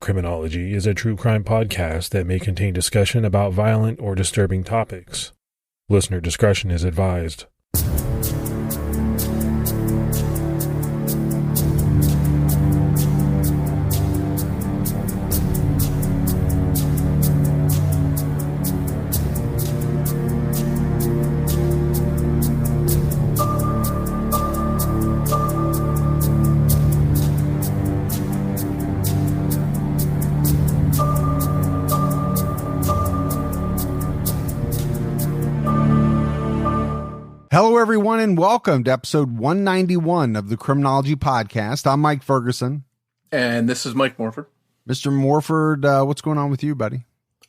Criminology is a true crime podcast that may contain discussion about violent or disturbing topics. Listener discretion is advised. Hello, everyone, and welcome to episode 191 of the Criminology podcast. I'm Mike Ferguson. And this is Mike Morford. Mr. Morford, what's going on with you, buddy?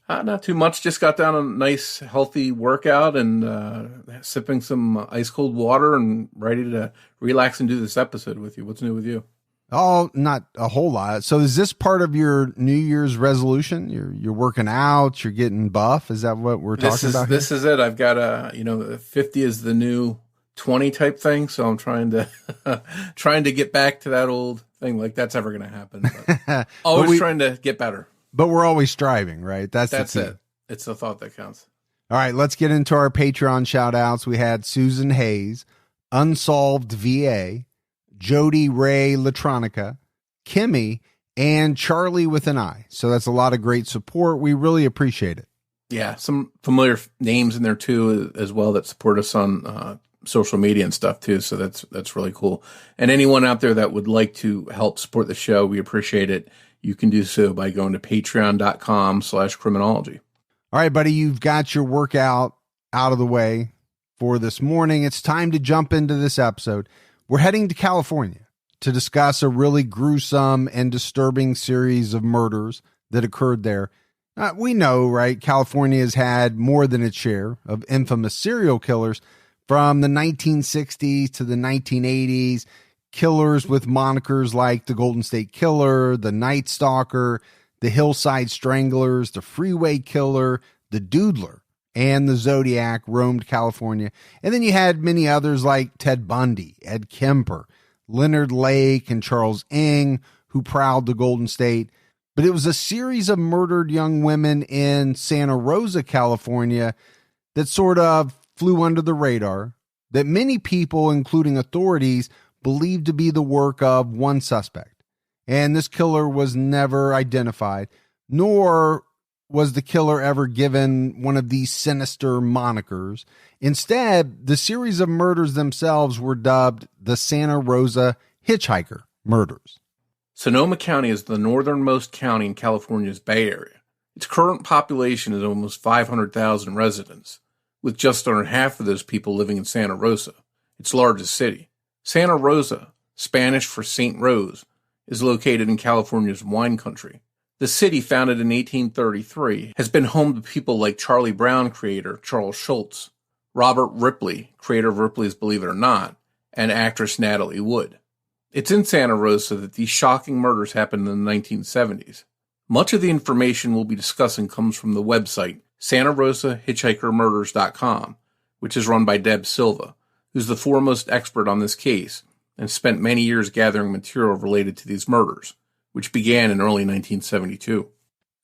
Not too much. Just got down a nice, healthy workout and sipping some ice-cold water and ready to relax and do this episode with you. What's new with you? Oh, not a whole lot. So is this part of your New Year's resolution? You're working out, you're getting buff? Is that what we're talking about here? This is it. I've got 50 is the new 20 type thing. So I'm trying to get back to that old thing. Like that's ever going to happen. But always trying to get better. But we're always striving, right? That's it. It's the thought that counts. All right, let's get into our Patreon shout outs. We had Susan Hayes, Unsolved VA, Jody Ray Latronica, Kimmy, and Charlie with an I. So that's a lot of great support. We really appreciate it. Yeah, some familiar names in there too as well that support us on social media and stuff too. So that's really cool. And anyone out there that would like to help support the show, we appreciate it. You can do so by going to patreon.com/criminology. All right, buddy, you've got your workout out of the way for this morning. It's time to jump into this episode. We're heading to California to discuss a really gruesome and disturbing series of murders that occurred there. We know, right? California has had more than its share of infamous serial killers from the 1960s to the 1980s. Killers with monikers like the Golden State Killer, the Night Stalker, the Hillside Stranglers, the Freeway Killer, the Doodler, and the Zodiac roamed California. And then you had many others like Ted Bundy, Ed Kemper, Leonard Lake, and Charles Ng, who prowled the Golden State. But it was a series of murdered young women in Santa Rosa, California, that sort of flew under the radar, that many people, including authorities, believed to be the work of one suspect. And this killer was never identified, nor was the killer ever given one of these sinister monikers. Instead, the series of murders themselves were dubbed the Santa Rosa Hitchhiker murders. Sonoma County is the northernmost county in California's Bay Area. Its current population is almost 500,000 residents, with just under half of those people living in Santa Rosa, its largest city. Santa Rosa, Spanish for Saint Rose, is located in California's wine country. The city, founded in 1833, has been home to people like Charlie Brown creator Charles Schultz, Robert Ripley, creator of Ripley's Believe It or Not, and actress Natalie Wood. It's in Santa Rosa that these shocking murders happened in the 1970s. Much of the information we'll be discussing comes from the website SantaRosaHitchhikerMurders.com, which is run by Deb Silva, who's the foremost expert on this case and spent many years gathering material related to these murders, which began in early 1972.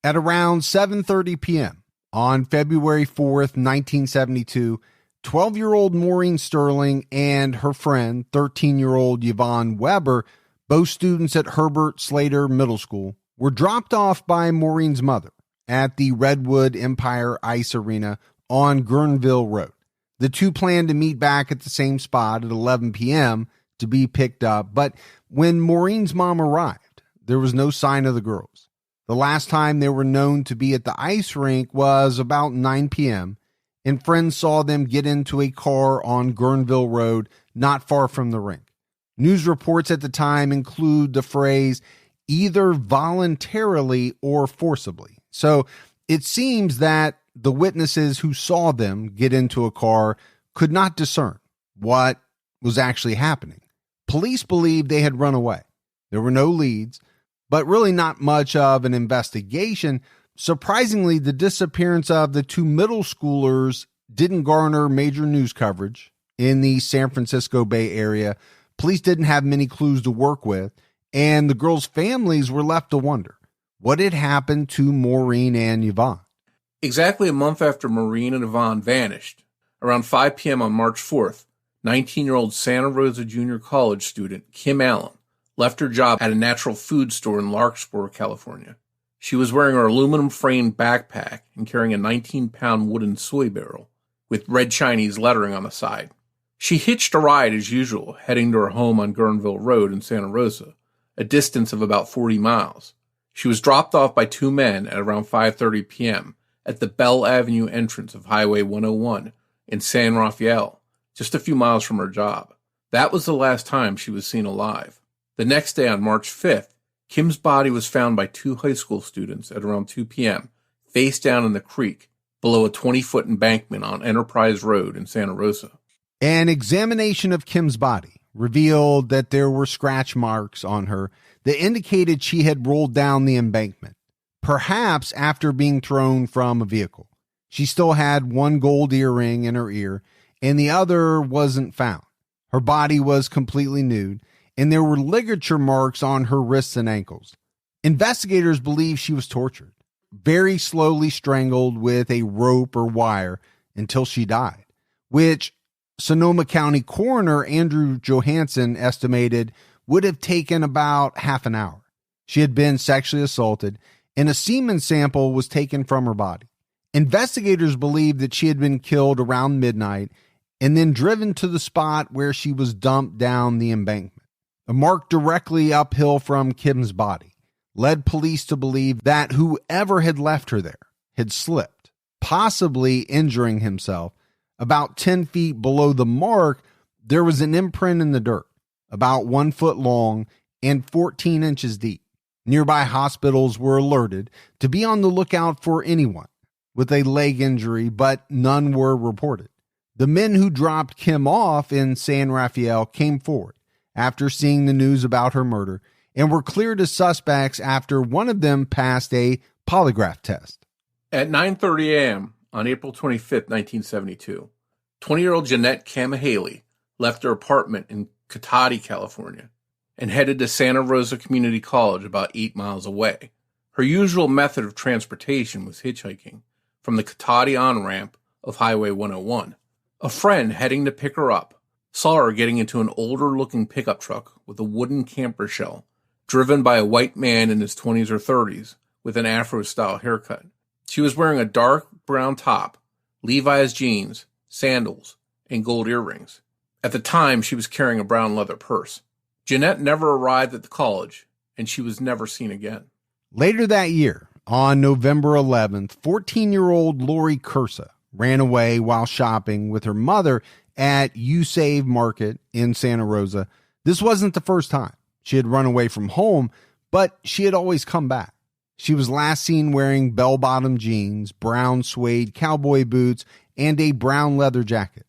At around 7:30 p.m. on February 4th, 1972, 12-year-old Maureen Sterling and her friend, 13-year-old Yvonne Weber, both students at Herbert Slater Middle School, were dropped off by Maureen's mother at the Redwood Empire Ice Arena on Guerneville Road. The two planned to meet back at the same spot at 11 p.m. to be picked up, but when Maureen's mom arrived, there was no sign of the girls. The last time they were known to be at the ice rink was about 9 p.m., and friends saw them get into a car on Guerneville Road, not far from the rink. News reports at the time include the phrase, either voluntarily or forcibly. So it seems that the witnesses who saw them get into a car could not discern what was actually happening. Police believed they had run away. There were no leads, but really not much of an investigation. Surprisingly, the disappearance of the two middle schoolers didn't garner major news coverage in the San Francisco Bay Area. Police didn't have many clues to work with, and the girls' families were left to wonder what had happened to Maureen and Yvonne. Exactly a month after Maureen and Yvonne vanished, around 5 p.m. on March 4th, 19-year-old Santa Rosa Junior College student Kim Allen left her job at a natural food store in Larkspur, California. She was wearing her aluminum-framed backpack and carrying a 19-pound wooden soy barrel with red Chinese lettering on the side. She hitched a ride as usual, heading to her home on Guerneville Road in Santa Rosa, a distance of about 40 miles. She was dropped off by two men at around 5:30 p.m. at the Bell Avenue entrance of Highway 101 in San Rafael, just a few miles from her job. That was the last time she was seen alive. The next day, on March 5th, Kim's body was found by two high school students at around 2 p.m., face down in the creek below a 20-foot embankment on Enterprise Road in Santa Rosa. An examination of Kim's body revealed that there were scratch marks on her that indicated she had rolled down the embankment, perhaps after being thrown from a vehicle. She still had one gold earring in her ear, and the other wasn't found. Her body was completely nude, and there were ligature marks on her wrists and ankles. Investigators believe she was tortured, very slowly strangled with a rope or wire until she died, which Sonoma County coroner Andrew Johansson estimated would have taken about half an hour. She had been sexually assaulted, and a semen sample was taken from her body. Investigators believe that she had been killed around midnight and then driven to the spot where she was dumped down the embankment. A mark directly uphill from Kim's body led police to believe that whoever had left her there had slipped, possibly injuring himself. About 10 feet below the mark, there was an imprint in the dirt, about 1 foot long and 14 inches deep. Nearby hospitals were alerted to be on the lookout for anyone with a leg injury, but none were reported. The men who dropped Kim off in San Rafael came forward after seeing the news about her murder and were cleared as suspects after one of them passed a polygraph test. At 9:30 a.m. on April 25th, 1972, 20-year-old Jeanette Camahaley left her apartment in Cotati, California, and headed to Santa Rosa Community College about 8 miles away. Her usual method of transportation was hitchhiking from the Cotati on-ramp of Highway 101. A friend heading to pick her up saw her getting into an older-looking pickup truck with a wooden camper shell, driven by a white man in his 20s or 30s with an Afro-style haircut. She was wearing a dark brown top, Levi's jeans, sandals, and gold earrings. At the time, she was carrying a brown leather purse. Jeanette never arrived at the college, and she was never seen again. Later that year, on November 11th, 14-year-old Lori Cursa ran away while shopping with her mother at U-Save Market in Santa Rosa. This wasn't the first time she had run away from home, but she had always come back. She was last seen wearing bell-bottom jeans, brown suede cowboy boots, and a brown leather jacket.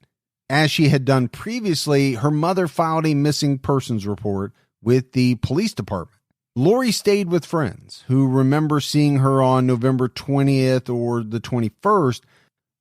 As she had done previously, her mother filed a missing persons report with the police department. Lori stayed with friends who remember seeing her on November 20th or the 21st.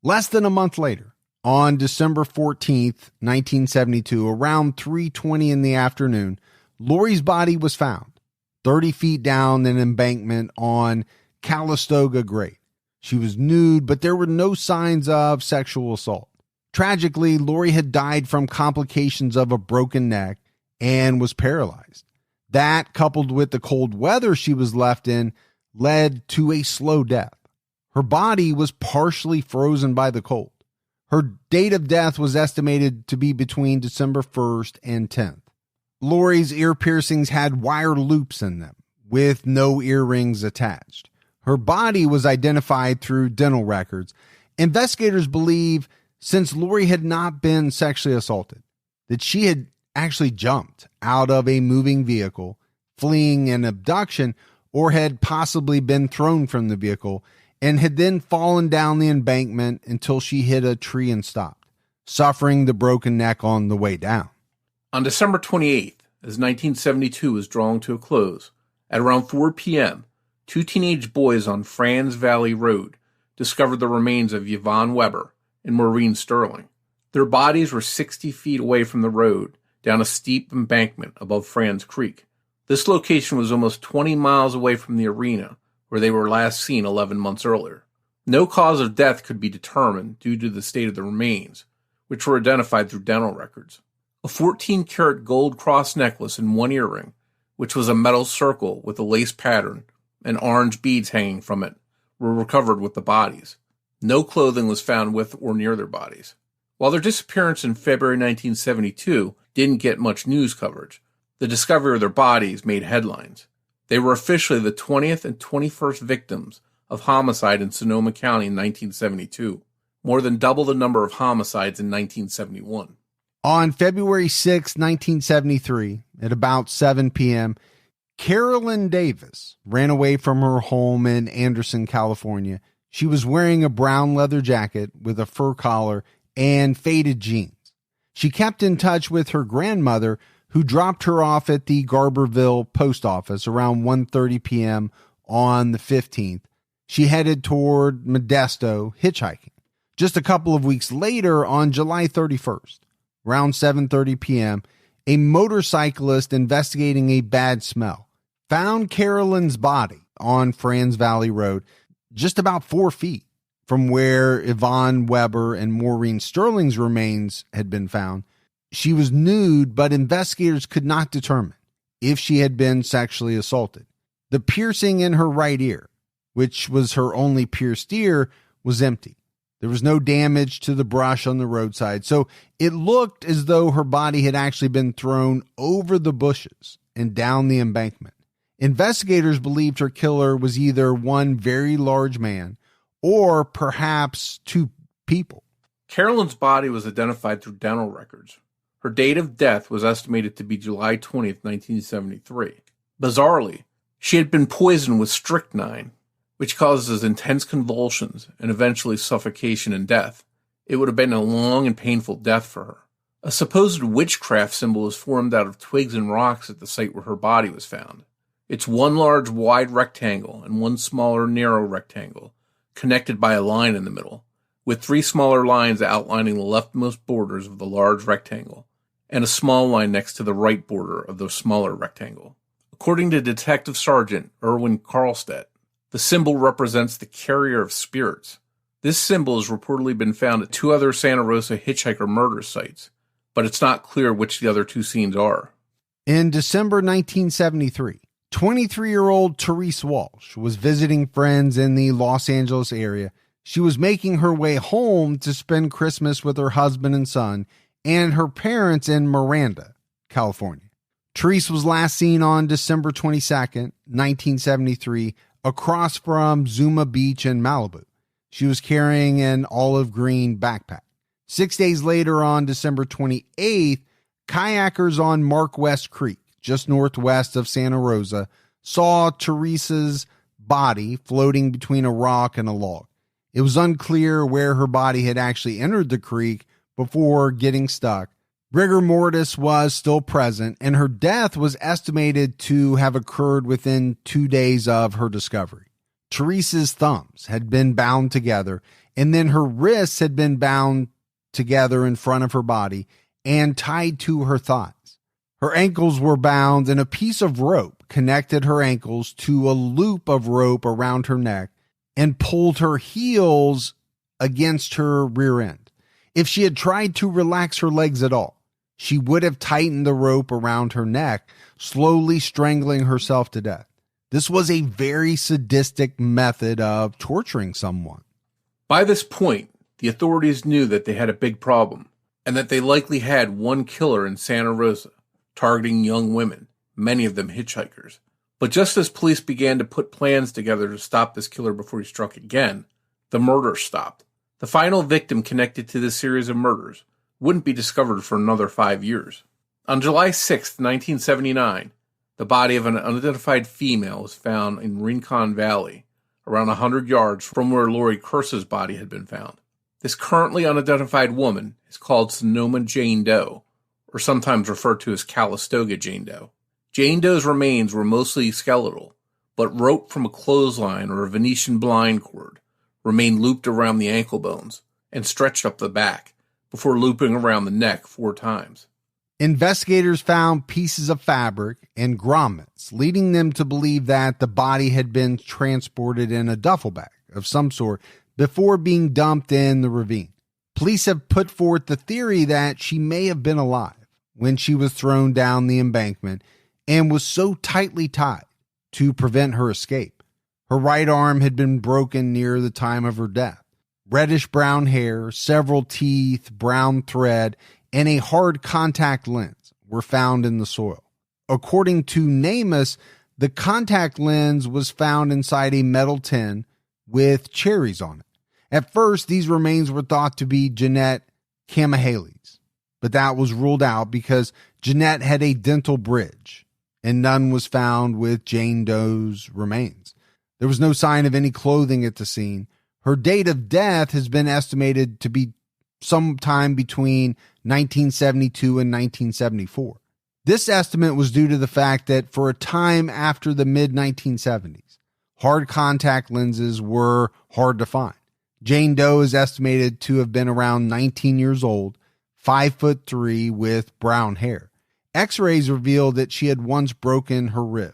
Less than a month later, on December 14th, 1972, around 3:20 in the afternoon, Lori's body was found 30 feet down an embankment on Calistoga Grade. She was nude, but there were no signs of sexual assault. Tragically, Lori had died from complications of a broken neck and was paralyzed. That, coupled with the cold weather she was left in, led to a slow death. Her body was partially frozen by the cold. Her date of death was estimated to be between December 1st and 10th. Lori's ear piercings had wire loops in them, with no earrings attached. Her body was identified through dental records. Investigators believe, since Lori had not been sexually assaulted, that she had actually jumped out of a moving vehicle, fleeing an abduction, or had possibly been thrown from the vehicle and had then fallen down the embankment until she hit a tree and stopped, suffering the broken neck on the way down. On December 28th, as 1972 was drawing to a close, at around 4 p.m., two teenage boys on Franz Valley Road discovered the remains of Yvonne Weber and Maureen Sterling. Their bodies were 60 feet away from the road, down a steep embankment above Franz Creek. This location was almost 20 miles away from the arena where they were last seen 11 months earlier. No cause of death could be determined due to the state of the remains, which were identified through dental records. A 14-karat gold cross necklace and one earring, which was a metal circle with a lace pattern and orange beads hanging from it, were recovered with the bodies. No clothing was found with or near their bodies. While their disappearance in February 1972 didn't get much news coverage, the discovery of their bodies made headlines. They were officially the 20th and 21st victims of homicide in Sonoma County in 1972, more than double the number of homicides in 1971. On February 6, 1973, at about 7 p.m., Carolyn Davis ran away from her home in Anderson, California. She was wearing a brown leather jacket with a fur collar and faded jeans. She kept in touch with her grandmother, who dropped her off at the Garberville post office around 1:30 p.m. on the 15th. She headed toward Modesto, hitchhiking. Just a couple of weeks later, on July 31st, around 7:30 p.m., a motorcyclist investigating a bad smell found Carolyn's body on Franz Valley Road, just about 4 feet from where Yvonne Weber and Maureen Sterling's remains had been found. She was nude, but investigators could not determine if she had been sexually assaulted. The piercing in her right ear, which was her only pierced ear, was empty. There was no damage to the brush on the roadside, so it looked as though her body had actually been thrown over the bushes and down the embankment. Investigators believed her killer was either one very large man or perhaps two people. Carolyn's body was identified through dental records. Her date of death was estimated to be July 20th, 1973. Bizarrely, she had been poisoned with strychnine, which causes intense convulsions and eventually suffocation and death. It would have been a long and painful death for her. A supposed witchcraft symbol is formed out of twigs and rocks at the site where her body was found. It's one large wide rectangle and one smaller narrow rectangle, connected by a line in the middle, with 3 smaller lines outlining the leftmost borders of the large rectangle, and a small line next to the right border of the smaller rectangle. According to Detective Sergeant Erwin Karlstedt, the symbol represents the carrier of spirits. This symbol has reportedly been found at 2 other Santa Rosa hitchhiker murder sites, but it's not clear which the other 2 scenes are. In December 1973, 23-year-old Therese Walsh was visiting friends in the Los Angeles area. She was making her way home to spend Christmas with her husband and son and her parents in Miranda, California. Therese was last seen on December 22nd, 1973, across from Zuma Beach in Malibu. She was carrying an olive green backpack. 6 days later, on December 28th, kayakers on Mark West Creek, just northwest of Santa Rosa, saw Therese's body floating between a rock and a log. It was unclear where her body had actually entered the creek before getting stuck. Rigor mortis was still present, and her death was estimated to have occurred within 2 days of her discovery. Therese's thumbs had been bound together, and then her wrists had been bound together in front of her body and tied to her thighs. Her ankles were bound, and a piece of rope connected her ankles to a loop of rope around her neck and pulled her heels against her rear end. If she had tried to relax her legs at all, she would have tightened the rope around her neck, slowly strangling herself to death. This was a very sadistic method of torturing someone. By this point, the authorities knew that they had a big problem, and that they likely had one killer in Santa Rosa, targeting young women, many of them hitchhikers. But just as police began to put plans together to stop this killer before he struck again, the murder stopped. The final victim connected to this series of murders wouldn't be discovered for another 5 years. On July 6, 1979, the body of an unidentified female was found in Rincon Valley, around 100 yards from where Lori Kursa's body had been found. This currently unidentified woman is called Sonoma Jane Doe, or sometimes referred to as Calistoga Jane Doe. Jane Doe's remains were mostly skeletal, but rope from a clothesline or a Venetian blind cord remained looped around the ankle bones and stretched up the back before looping around the neck 4 times. Investigators found pieces of fabric and grommets, leading them to believe that the body had been transported in a duffel bag of some sort before being dumped in the ravine. Police have put forth the theory that she may have been alive when she was thrown down the embankment and was so tightly tied to prevent her escape. Her right arm had been broken near the time of her death. Reddish brown hair, several teeth, brown thread, and a hard contact lens were found in the soil. According to NamUs, the contact lens was found inside a metal tin with cherries on it. At first, these remains were thought to be Jeanette Camahaley's, but that was ruled out because Jeanette had a dental bridge, and none was found with Jane Doe's remains. There was no sign of any clothing at the scene. Her date of death has been estimated to be sometime between 1972 and 1974. This estimate was due to the fact that for a time after the mid-1970s, hard contact lenses were hard to find. Jane Doe is estimated to have been around 19 years old, 5'3" with brown hair. X-rays revealed that she had once broken her rib.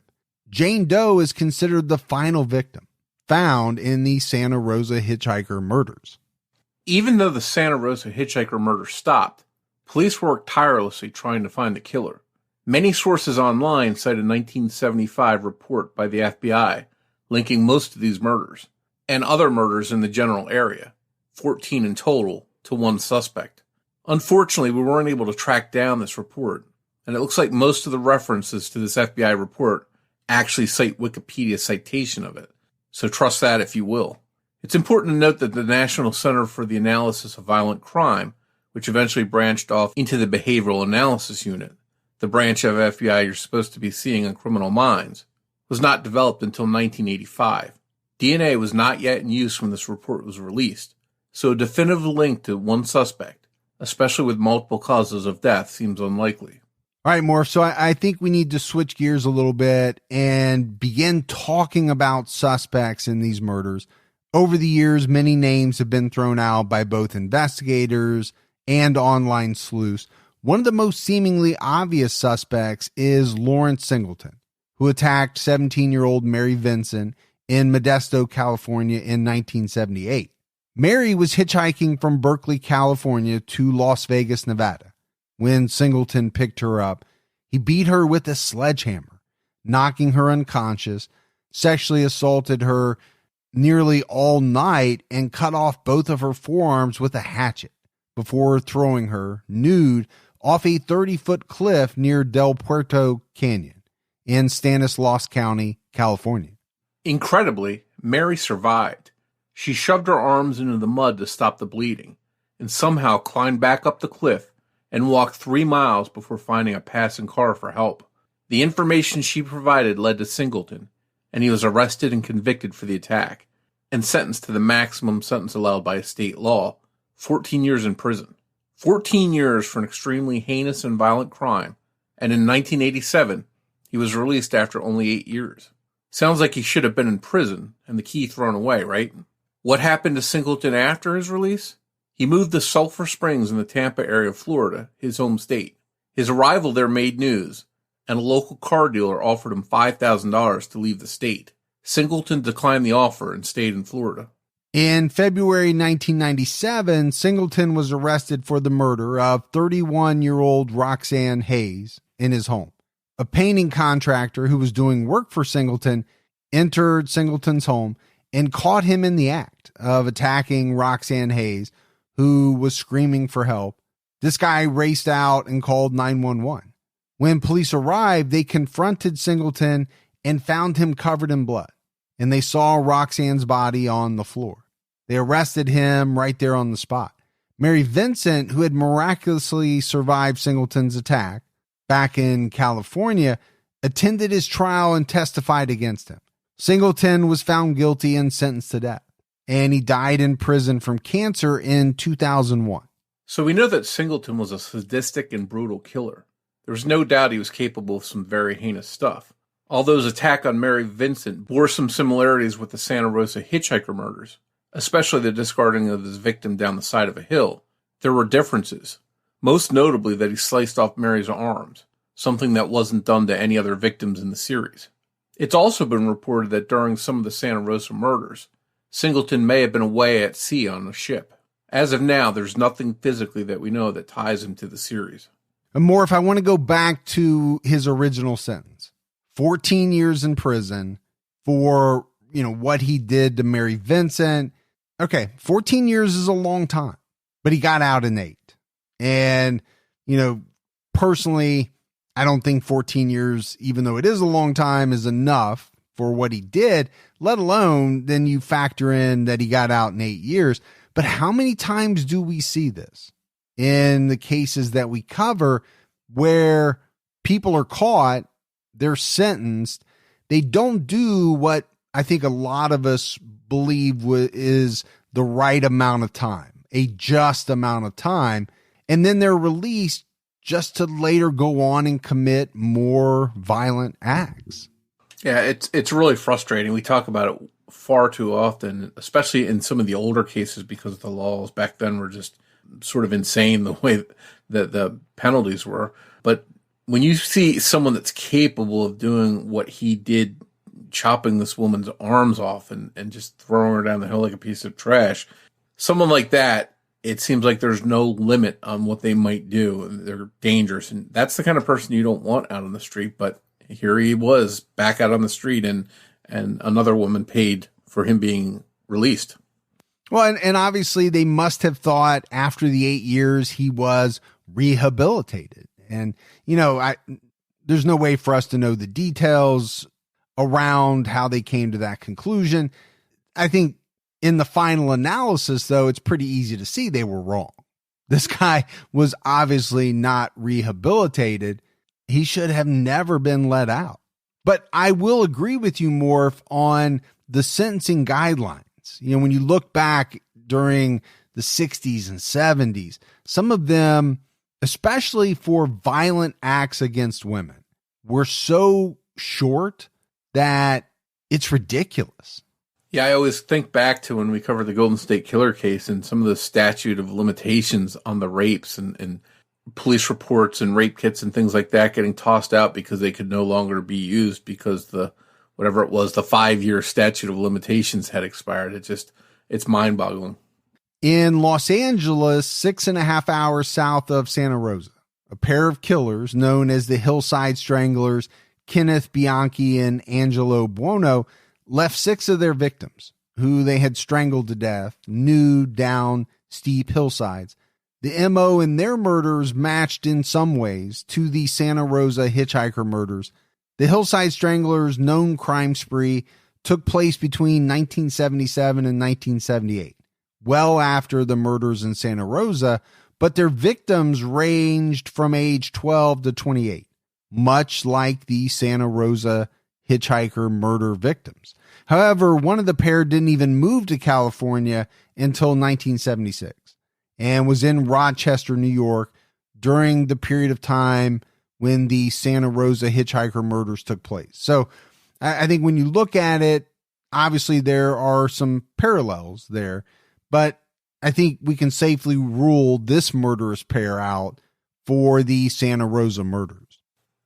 Jane Doe is considered the final victim found in the Santa Rosa Hitchhiker murders. Even though the Santa Rosa Hitchhiker murder stopped, police worked tirelessly trying to find the killer. Many sources online cite a 1975 report by the FBI linking most of these murders, and other murders in the general area, 14 in total, to one suspect. Unfortunately, we weren't able to track down this report, and it looks like most of the references to this FBI report actually cite Wikipedia citation of it, so trust that if you will. It's important to note that the National Center for the Analysis of Violent Crime, which eventually branched off into the Behavioral Analysis Unit, the branch of FBI you're supposed to be seeing on Criminal Minds, was not developed until 1985. DNA was not yet in use when this report was released, so a definitive link to one suspect, especially with multiple causes of death, seems unlikely. All right, Morph, so I think we need to switch gears a little bit and begin talking about suspects in these murders. Over the years, many names have been thrown out by both investigators and online sleuths. One of the most seemingly obvious suspects is Lawrence Singleton, who attacked 17-year-old Mary Vincent in Modesto, California in 1978. Mary was hitchhiking from Berkeley, California to Las Vegas, Nevada. When Singleton picked her up, he beat her with a sledgehammer, knocking her unconscious, sexually assaulted her nearly all night, and cut off both of her forearms with a hatchet before throwing her, nude, off a 30-foot cliff near Del Puerto Canyon in Stanislaus County, California. Incredibly, Mary survived. She shoved her arms into the mud to stop the bleeding, and somehow climbed back up the cliff and walked 3 miles before finding a passing car for help. The information she provided led to Singleton, and he was arrested and convicted for the attack, and sentenced to the maximum sentence allowed by state law, 14 years in prison. 14 years for an extremely heinous and violent crime, and in 1987, he was released after only 8 years. Sounds like he should have been in prison and the key thrown away, right? What happened to Singleton after his release? He moved to Sulphur Springs in the Tampa area of Florida, his home state. His arrival there made news, and a local car dealer offered him $5,000 to leave the state. Singleton declined the offer and stayed in Florida. In February 1997, Singleton was arrested for the murder of 31-year-old Roxanne Hayes in his home. A painting contractor who was doing work for Singleton entered Singleton's home and caught him in the act of attacking Roxanne Hayes, who was screaming for help. This guy raced out and called 911. When police arrived, they confronted Singleton and found him covered in blood, and they saw Roxanne's body on the floor. They arrested him right there on the spot. Mary Vincent, who had miraculously survived Singleton's attack back in California, attended his trial and testified against him. Singleton was found guilty and sentenced to death, and he died in prison from cancer in 2001. So we know that Singleton was a sadistic and brutal killer. There was no doubt he was capable of some very heinous stuff. Although his attack on Mary Vincent bore some similarities with the Santa Rosa Hitchhiker murders, especially the discarding of his victim down the side of a hill, there were differences. most notably that he sliced off Mary's arms, something that wasn't done to any other victims in the series. It's also been reported that during some of the Santa Rosa murders, Singleton may have been away at sea on a ship. As of now, there's nothing physically that we know that ties him to the series. And more, if I want to go back to his original sentence, 14 years in prison for, what he did to Mary Vincent. Okay, 14 years is a long time, but he got out in 8. And, personally, I don't think 14 years, even though it is a long time, is enough for what he did, let alone then you factor in that he got out in 8 years. But how many times do we see this in the cases that we cover where people are caught, they're sentenced, they don't do what I think a lot of us believe is the right amount of time, a just amount of time, and then they're released just to later go on and commit more violent acts. Yeah, it's really frustrating. We talk about it far too often, especially in some of the older cases, because the laws back then were just sort of insane the way that the penalties were. But when you see someone that's capable of doing what he did, chopping this woman's arms off and just throwing her down the hill like a piece of trash, someone like that, it seems like there's no limit on what they might do. They're dangerous. And that's the kind of person you don't want out on the street. But here he was back out on the street, and another woman paid for him being released. Well, and obviously they must have thought after the 8 years he was rehabilitated. And, there's no way for us to know the details around how they came to that conclusion. I think in the final analysis, though, it's pretty easy to see they were wrong. This guy was obviously not rehabilitated. He should have never been let out. But I will agree with you, Morph, on the sentencing guidelines. When you look back during the 60s and 70s, some of them, especially for violent acts against women, were so short that it's ridiculous. Yeah, I always think back to when we covered the Golden State Killer case and some of the statute of limitations on the rapes and police reports and rape kits and things like that getting tossed out because they could no longer be used because the 5-year statute of limitations had expired. It's mind-boggling. In Los Angeles, 6.5 hours south of Santa Rosa, a pair of killers known as the Hillside Stranglers, Kenneth Bianchi and Angelo Buono, left 6 of their victims, who they had strangled to death, nude down steep hillsides. The MO in their murders matched in some ways to the Santa Rosa Hitchhiker murders. The Hillside Stranglers' known crime spree took place between 1977 and 1978, well after the murders in Santa Rosa, but their victims ranged from age 12 to 28, much like the Santa Rosa Hitchhiker murder victims. However, one of the pair didn't even move to California until 1976 and was in Rochester, New York during the period of time when the Santa Rosa Hitchhiker murders took place. So I think when you look at it, obviously there are some parallels there, but I think we can safely rule this murderous pair out for the Santa Rosa murders.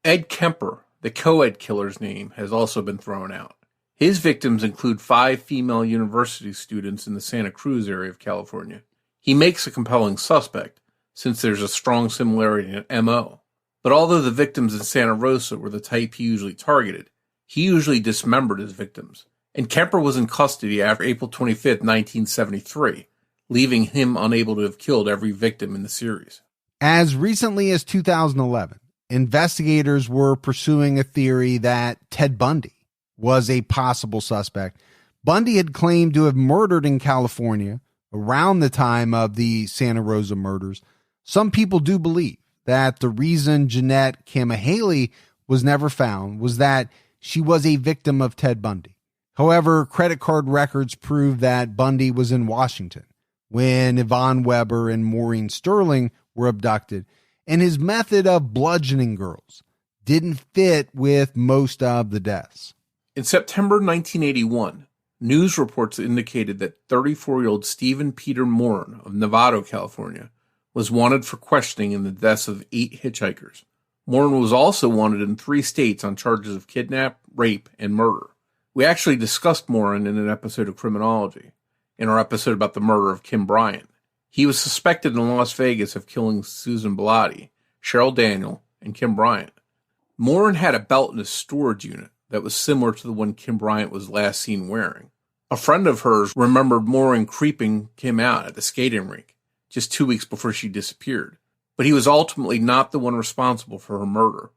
Ed Kemper, the co-ed killer's name, has also been thrown out. His victims include 5 female university students in the Santa Cruz area of California. He makes a compelling suspect, since there's a strong similarity in MO. But although the victims in Santa Rosa were the type he usually targeted, he usually dismembered his victims. And Kemper was in custody after April 25th, 1973, leaving him unable to have killed every victim in the series. As recently as 2011, investigators were pursuing a theory that Ted Bundy was a possible suspect. Bundy had claimed to have murdered in California around the time of the Santa Rosa murders. Some people do believe that the reason Jeanette Kamahaley was never found was that she was a victim of Ted Bundy. However, credit card records prove that Bundy was in Washington when Yvonne Weber and Maureen Sterling were abducted, and his method of bludgeoning girls didn't fit with most of the deaths. In September 1981, news reports indicated that 34-year-old Stephen Peter Morin of Novato, California, was wanted for questioning in the deaths of 8 hitchhikers. Morin was also wanted in 3 states on charges of kidnap, rape, and murder. We actually discussed Morin in an episode of Criminology, in our episode about the murder of Kim Bryant. He was suspected in Las Vegas of killing Susan Bellotti, Cheryl Daniel, and Kim Bryant. Morin had a belt in his storage unit that was similar to the one Kim Bryant was last seen wearing. A friend of hers remembered Morin creeping Kim out at the skating rink just 2 weeks before she disappeared, but he was ultimately not the one responsible for her murder.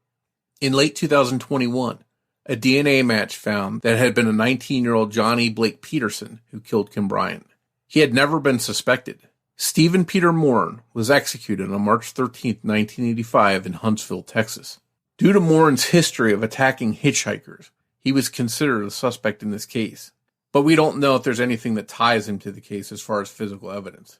In late 2021, a DNA match found that it had been a 19-year-old Johnny Blake Peterson who killed Kim Bryant. He had never been suspected. Stephen Peter Morin was executed on March 13, 1985 in Huntsville, Texas. Due to Morin's history of attacking hitchhikers, he was considered a suspect in this case. But we don't know if there's anything that ties him to the case as far as physical evidence.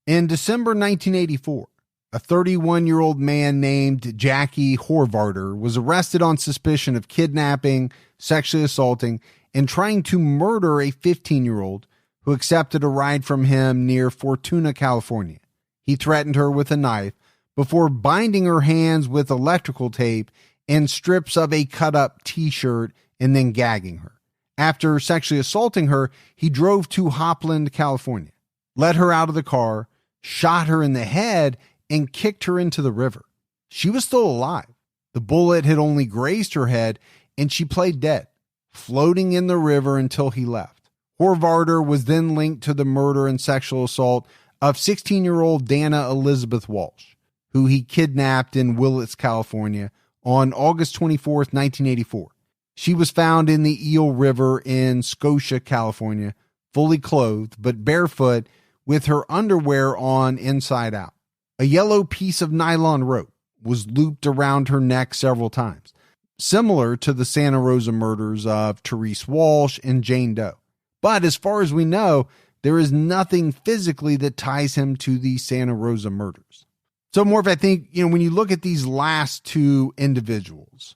In December 1984, a 31-year-old man named Jackie Horvater was arrested on suspicion of kidnapping, sexually assaulting, and trying to murder a 15-year-old who accepted a ride from him near Fortuna, California. He threatened her with a knife before binding her hands with electrical tape and strips of a cut-up t-shirt and then gagging her. After sexually assaulting her, he drove to Hopland, California, let her out of the car, shot her in the head, and kicked her into the river. She was still alive. The bullet had only grazed her head, and she played dead, floating in the river until he left. Horvater was then linked to the murder and sexual assault of 16-year-old Dana Elizabeth Walsh, who he kidnapped in Willits, California on August 24, 1984. She was found in the Eel River in Scotia, California, fully clothed but barefoot with her underwear on inside out. A yellow piece of nylon rope was looped around her neck several times, similar to the Santa Rosa murders of Therese Walsh and Jane Doe. But as far as we know, there is nothing physically that ties him to the Santa Rosa murders. So, Morf, I think, when you look at these last 2 individuals,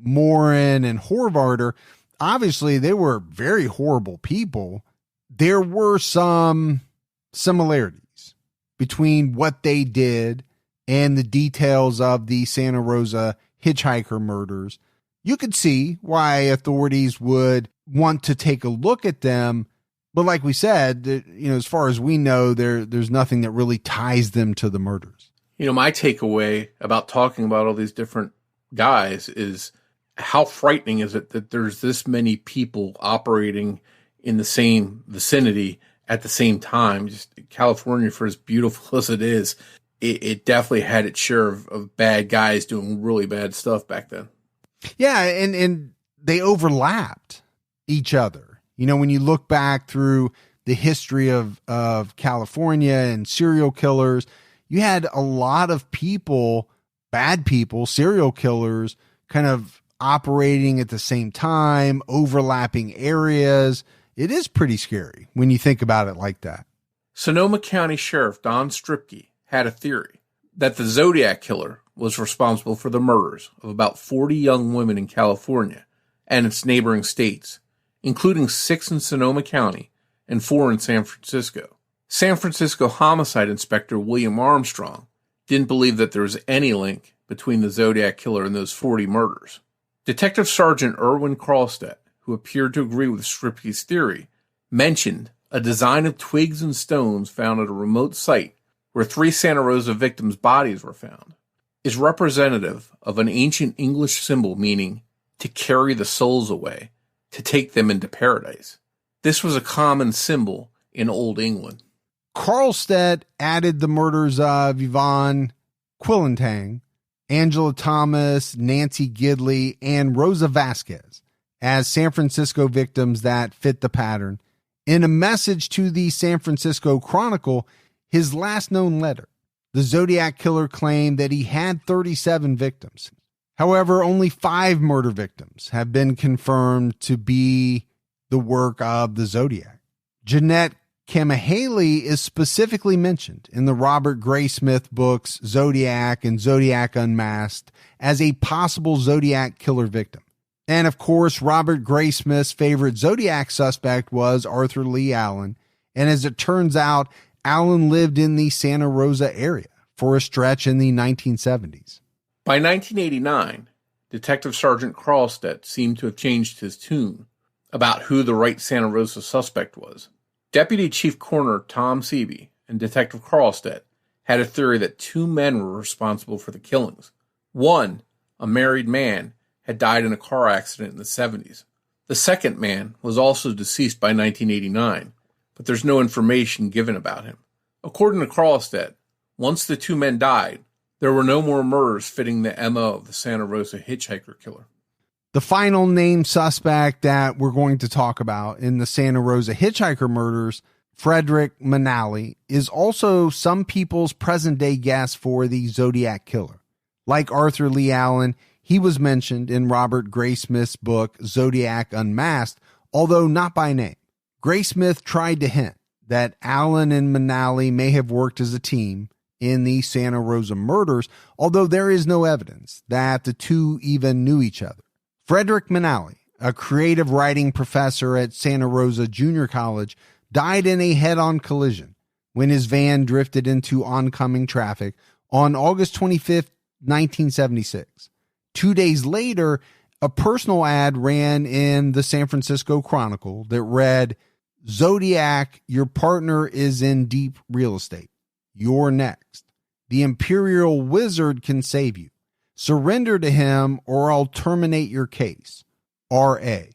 Morin and Horvater, obviously they were very horrible people. There were some similarities between what they did and the details of the Santa Rosa hitchhiker murders. You could see why authorities would want to take a look at them. But like we said, as far as we know, there's nothing that really ties them to the murders. My takeaway about talking about all these different guys is how frightening is it that there's this many people operating in the same vicinity at the same time. Just California, for as beautiful as it is, it definitely had its share of bad guys doing really bad stuff back then. Yeah, and they overlapped each other. When you look back through the history of California and serial killers, you had a lot of people, bad people, serial killers, kind of operating at the same time, overlapping areas. It is pretty scary when you think about it like that. Sonoma County Sheriff Don Stripke had a theory that the Zodiac Killer was responsible for the murders of about 40 young women in California and its neighboring states, including 6 in Sonoma County and 4 in San Francisco. San Francisco Homicide Inspector William Armstrong didn't believe that there was any link between the Zodiac Killer and those 40 murders. Detective Sergeant Erwin Karlstedt, who appeared to agree with Stripke's theory, mentioned a design of twigs and stones found at a remote site where 3 Santa Rosa victims' bodies were found, is representative of an ancient English symbol meaning to carry the souls away, to take them into paradise. This was a common symbol in Old England. Karlstedt added the murders of Yvonne Quillentang, Angela Thomas, Nancy Gidley, and Rosa Vasquez as San Francisco victims that fit the pattern. In a message to the San Francisco Chronicle, his last known letter, the Zodiac Killer claimed that he had 37 victims. However, only 5 murder victims have been confirmed to be the work of the Zodiac. Jeanette Kamahaley is specifically mentioned in the Robert Graysmith books Zodiac and Zodiac Unmasked as a possible Zodiac Killer victim. And of course, Robert Graysmith's favorite Zodiac suspect was Arthur Lee Allen. And as it turns out, Allen lived in the Santa Rosa area for a stretch in the 1970s. By 1989, Detective Sergeant Carlstedt seemed to have changed his tune about who the right Santa Rosa suspect was. Deputy Chief Coroner Tom Seeby and Detective Carlstedt had a theory that two men were responsible for the killings. One, a married man, had died in a car accident in the 70s. The second man was also deceased by 1989, but there's no information given about him. According to Carlstedt, once the two men died, there were no more murders fitting the MO of the Santa Rosa hitchhiker killer. The final named suspect that we're going to talk about in the Santa Rosa hitchhiker murders, Frederick Manali, is also some people's present-day guess for the Zodiac killer. Like Arthur Lee Allen, he was mentioned in Robert Graysmith's book Zodiac Unmasked, although not by name. Graysmith tried to hint that Allen and Manali may have worked as a team in the Santa Rosa murders, although there is no evidence that the two even knew each other. Frederick Manali, a creative writing professor at Santa Rosa Junior College, died in a head-on collision when his van drifted into oncoming traffic on August 25th, 1976. 2 days later, a personal ad ran in the San Francisco Chronicle that read, "Zodiac, your partner is in deep real estate. You're next. The Imperial Wizard can save you. Surrender to him or I'll terminate your case. R.A."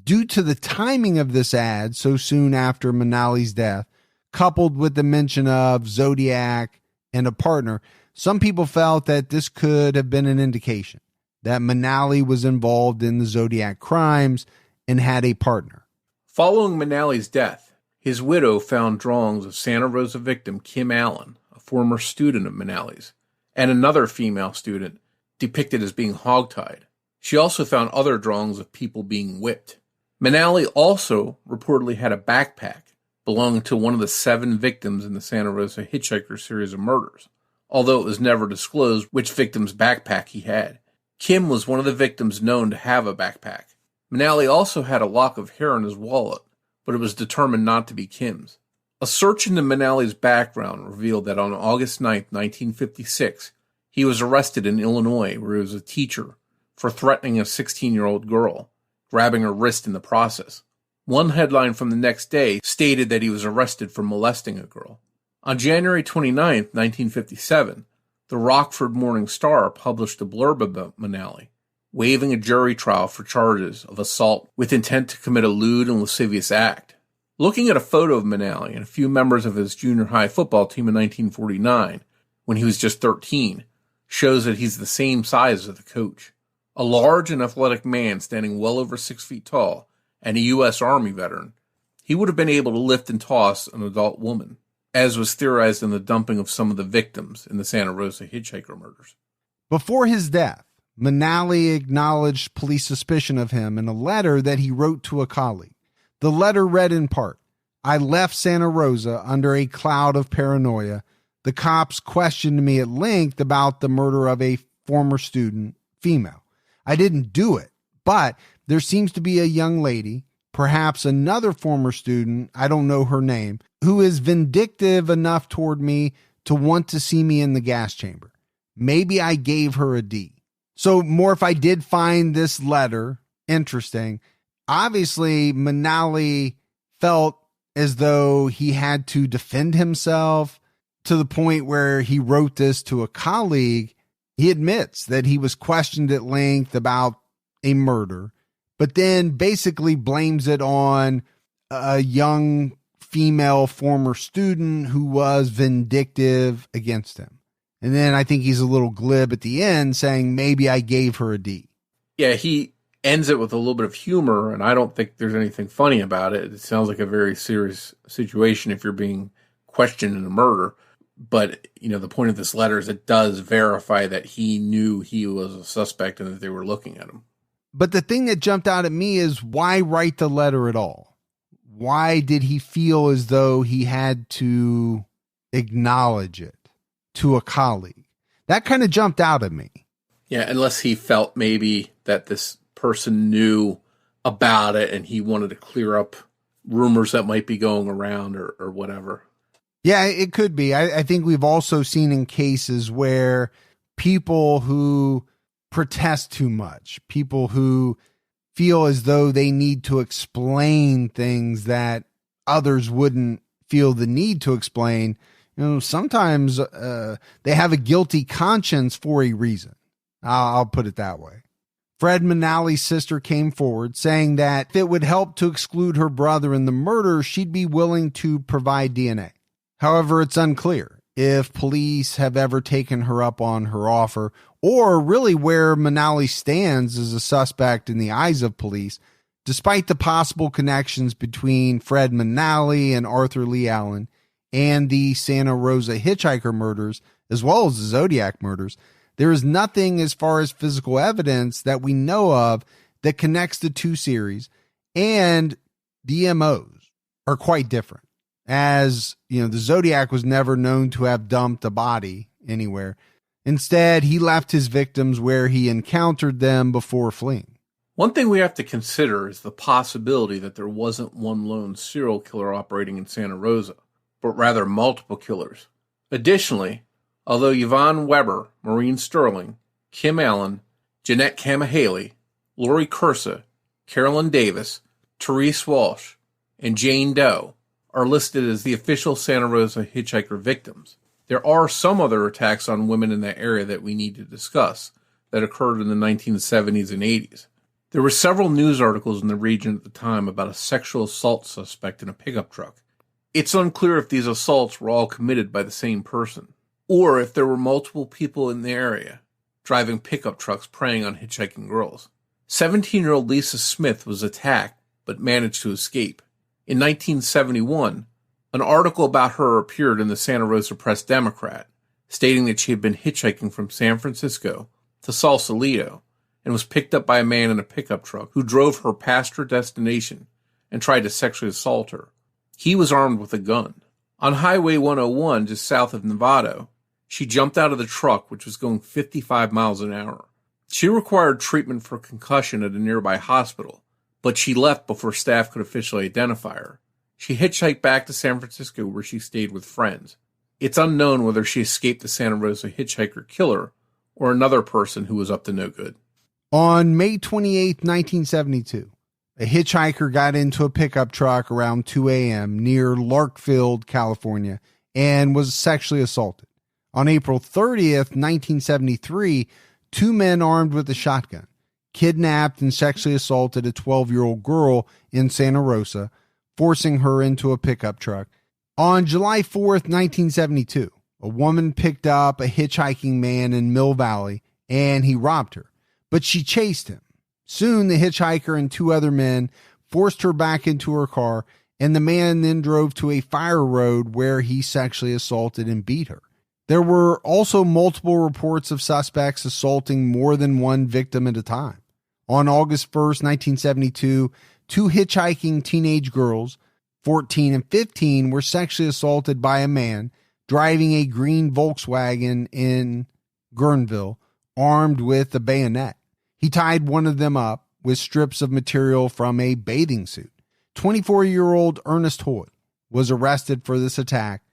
Due to the timing of this ad so soon after Manali's death, coupled with the mention of Zodiac and a partner, some people felt that this could have been an indication that Manali was involved in the Zodiac crimes and had a partner. Following Manali's death, his widow found drawings of Santa Rosa victim Kim Allen, a former student of Manali's, and another female student depicted as being hogtied. She also found other drawings of people being whipped. Manali also reportedly had a backpack belonging to one of the 7 victims in the Santa Rosa Hitchhiker series of murders, although it was never disclosed which victim's backpack he had. Kim was one of the victims known to have a backpack. Manali also had a lock of hair in his wallet, but it was determined not to be Kim's. A search into Manali's background revealed that on August 9, 1956, he was arrested in Illinois, where he was a teacher, for threatening a 16-year-old girl, grabbing her wrist in the process. One headline from the next day stated that he was arrested for molesting a girl. On January 29, 1957, the Rockford Morning Star published a blurb about Manali, waiving a jury trial for charges of assault with intent to commit a lewd and lascivious act. Looking at a photo of Manali and a few members of his junior high football team in 1949, when he was just 13, shows that he's the same size as the coach. A large and athletic man standing well over 6 feet tall and a U.S. Army veteran, he would have been able to lift and toss an adult woman, as was theorized in the dumping of some of the victims in the Santa Rosa hitchhiker murders. Before his death, Manali acknowledged police suspicion of him in a letter that he wrote to a colleague. The letter read in part, "I left Santa Rosa under a cloud of paranoia. The cops questioned me at length about the murder of a former student, female. I didn't do it, but there seems to be a young lady, perhaps another former student, I don't know her name, who is vindictive enough toward me to want to see me in the gas chamber. Maybe I gave her a D." So, Morf, I did find this letter interesting. Obviously, Manali felt as though he had to defend himself to the point where he wrote this to a colleague. He admits that he was questioned at length about a murder, but then basically blames it on a young female former student who was vindictive against him. And then I think he's a little glib at the end saying, maybe I gave her a D. Yeah, he ends it with a little bit of humor, and I don't think there's anything funny about it. It sounds like a very serious situation if you're being questioned in a murder. But, the point of this letter is it does verify that he knew he was a suspect and that they were looking at him. But the thing that jumped out at me is, why write the letter at all? Why did he feel as though he had to acknowledge it to a colleague? That kind of jumped out at me. Yeah, unless he felt maybe that this person knew about it and he wanted to clear up rumors that might be going around or whatever. Yeah, it could be. I think we've also seen in cases where people who protest too much, people who feel as though they need to explain things that others wouldn't feel the need to explain, sometimes they have a guilty conscience for a reason. I'll put it that way. Fred Manally's sister came forward saying that if it would help to exclude her brother in the murder, she'd be willing to provide DNA. However, it's unclear if police have ever taken her up on her offer, or really where Manally stands as a suspect in the eyes of police, despite the possible connections between Fred Manally and Arthur Lee Allen and the Santa Rosa Hitchhiker murders, as well as the Zodiac murders. There is nothing as far as physical evidence that we know of that connects the two series, and the MOs are quite different. As the Zodiac was never known to have dumped a body anywhere. Instead, he left his victims where he encountered them before fleeing. One thing we have to consider is the possibility that there wasn't one lone serial killer operating in Santa Rosa, but rather multiple killers. Additionally, although Yvonne Weber, Maureen Sterling, Kim Allen, Jeanette Camahaley, Lori Cursa, Carolyn Davis, Therese Walsh, and Jane Doe are listed as the official Santa Rosa Hitchhiker victims, there are some other attacks on women in that area that we need to discuss that occurred in the 1970s and 80s. There were several news articles in the region at the time about a sexual assault suspect in a pickup truck. It's unclear if these assaults were all committed by the same person, or if there were multiple people in the area driving pickup trucks preying on hitchhiking girls. 17-year-old Lisa Smith was attacked but managed to escape. In 1971, an article about her appeared in the Santa Rosa Press-Democrat, stating that she had been hitchhiking from San Francisco to Sausalito and was picked up by a man in a pickup truck who drove her past her destination and tried to sexually assault her. He was armed with a gun. On Highway 101, just south of Novato, she jumped out of the truck, which was going 55 miles an hour. She required treatment for concussion at a nearby hospital, but she left before staff could officially identify her. She hitchhiked back to San Francisco, where she stayed with friends. It's unknown whether she escaped the Santa Rosa Hitchhiker killer or another person who was up to no good. On May 28, 1972, a hitchhiker got into a pickup truck around 2 a.m. near Larkfield, California, and was sexually assaulted. On April 30th, 1973, two men armed with a shotgun kidnapped and sexually assaulted a 12-year-old girl in Santa Rosa, forcing her into a pickup truck. On July 4th, 1972, a woman picked up a hitchhiking man in Mill Valley, and he robbed her, but she chased him. Soon, the hitchhiker and two other men forced her back into her car, and the man then drove to a fire road where he sexually assaulted and beat her. There were also multiple reports of suspects assaulting more than one victim at a time. On August 1st, 1972, two hitchhiking teenage girls, 14 and 15, were sexually assaulted by a man driving a green Volkswagen in Guerneville, armed with a bayonet. He tied one of them up with strips of material from a bathing suit. 24-year-old Ernest Hoy was arrested for this attack.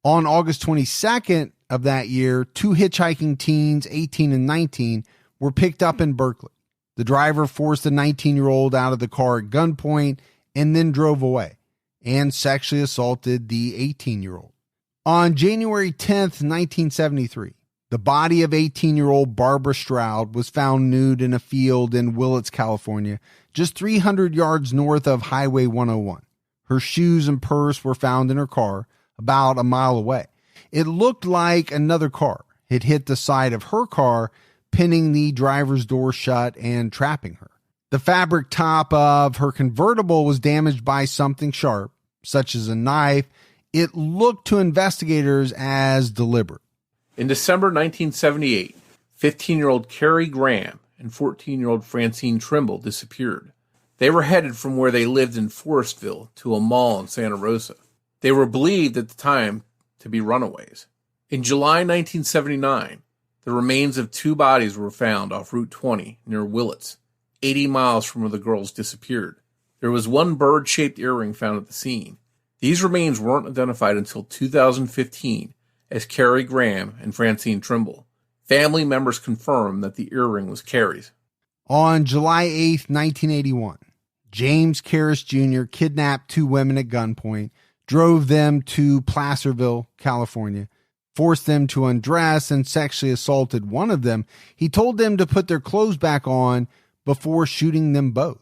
On August 22nd of that year, two hitchhiking teens, 18 and 19, were picked up in Berkeley. The driver forced the 19-year-old out of the car at gunpoint and then drove away and sexually assaulted the 18-year-old. On January 10th, 1973, the body of 18-year-old Barbara Stroud was found nude in a field in Willits, California, just 300 yards north of Highway 101. Her shoes and purse were found in her car about a mile away. It looked like another car had hit the side of her car, pinning the driver's door shut and trapping her. The fabric top of her convertible was damaged by something sharp, such as a knife. It looked to investigators as deliberate. In December 1978, 15-year-old Carrie Graham and 14-year-old Francine Trimble disappeared. They were headed from where they lived in Forestville to a mall in Santa Rosa. They were believed at the time to be runaways. In July 1979, the remains of two bodies were found off Route 20 near Willits, 80 miles from where the girls disappeared. There was one bird-shaped earring found at the scene. These remains weren't identified until 2015 as Carrie Graham and Francine Trimble. Family members confirmed that the earring was Carrie's. On July 8th, 1981, James Karras Jr. kidnapped two women at gunpoint, drove them to Placerville, California, forced them to undress, and sexually assaulted one of them. He told them to put their clothes back on before shooting them both.